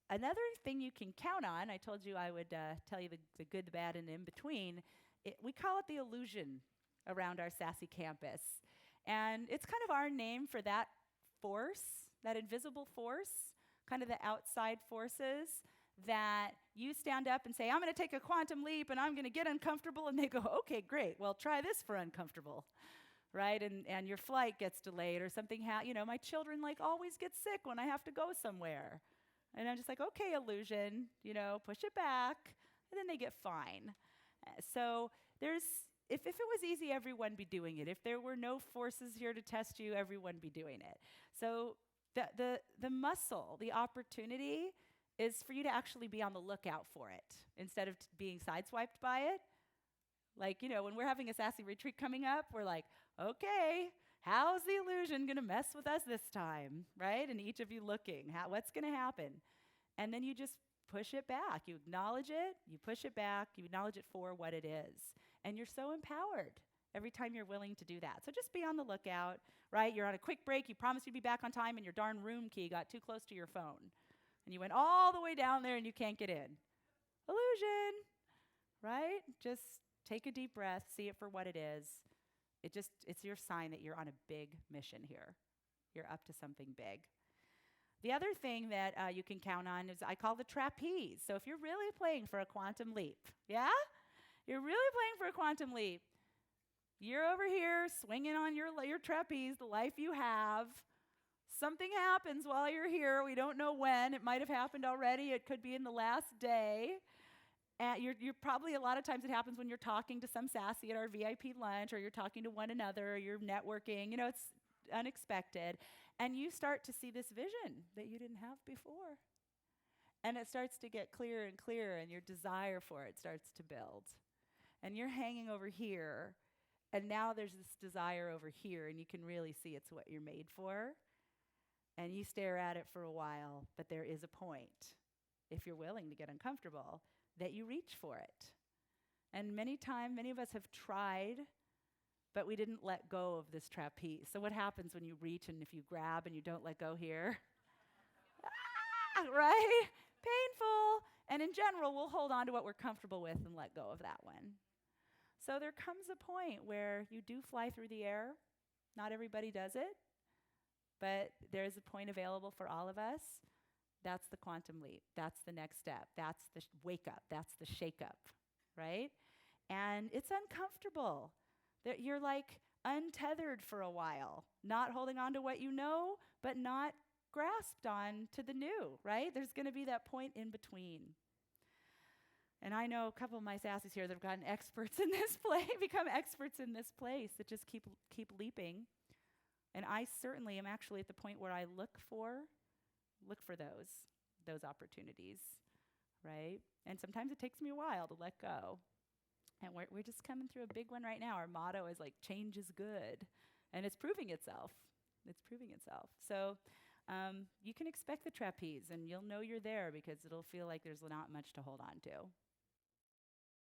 Another thing you can count on, I told you I would tell you the good, the bad, and in between. We call it the illusion around our Sassy campus. And it's kind of our name for that force, that invisible force, kind of the outside forces that you stand up and say, I'm going to take a quantum leap and I'm going to get uncomfortable. And they go, okay, great. Well, try this for uncomfortable. Right? And your flight gets delayed or something. My children like always get sick when I have to go somewhere. And I'm just like, okay, illusion, push it back. And then they get fine. So if it was easy, everyone be doing it. If there were no forces here to test you, everyone be doing it. So the muscle, the opportunity is for you to actually be on the lookout for it instead of being sideswiped by it. Like, when we're having a Sassy retreat coming up, we're like, okay, how's the illusion going to mess with us this time, right? And each of you looking, what's going to happen? And then you just push it back. You acknowledge it, you push it back, you acknowledge it for what it is. And you're so empowered every time you're willing to do that. So just be on the lookout, right? You're on a quick break, you promised you'd be back on time, and your darn room key got too close to your phone. And you went all the way down there and you can't get in. Illusion, right? Just take a deep breath, see it for what it is. It's your sign that you're on a big mission here. You're up to something big. The other thing that you can count on is I call the trapeze. So if you're really playing for a quantum leap, yeah? You're really playing for a quantum leap. You're over here swinging on your trapeze, the life you have. Something happens while you're here. We don't know when. It might have happened already. It could be in the last day. And you're probably, a lot of times it happens when you're talking to some Sassy at our VIP lunch, or you're talking to one another, or you're networking. It's unexpected. And you start to see this vision that you didn't have before. And it starts to get clearer and clearer, and your desire for it starts to build. And you're hanging over here, and now there's this desire over here, and you can really see it's what you're made for. And you stare at it for a while, but there is a point, if you're willing to get uncomfortable, that you reach for it. And many of us have tried, but we didn't let go of this trapeze. So what happens when you reach and if you grab and you don't let go here? Right? Painful. And in general, we'll hold on to what we're comfortable with and let go of that one. So there comes a point where you do fly through the air. Not everybody does it, but there's a point available for all of us. That's the quantum leap. That's the next step. That's the wake up. That's the shake up, right? And it's uncomfortable. You're like untethered for a while, not holding on to what you know, but not grasped on to the new, right? There's going to be that point in between. And I know a couple of my Sassies here that have gotten experts in this place, become experts in this place that just keep leaping. And I certainly am actually at the point where I look for those opportunities, right? And sometimes it takes me a while to let go. And we're just coming through a big one right now. Our motto is like, change is good. And it's proving itself. So you can expect the trapeze, and you'll know you're there because it'll feel like there's not much to hold on to.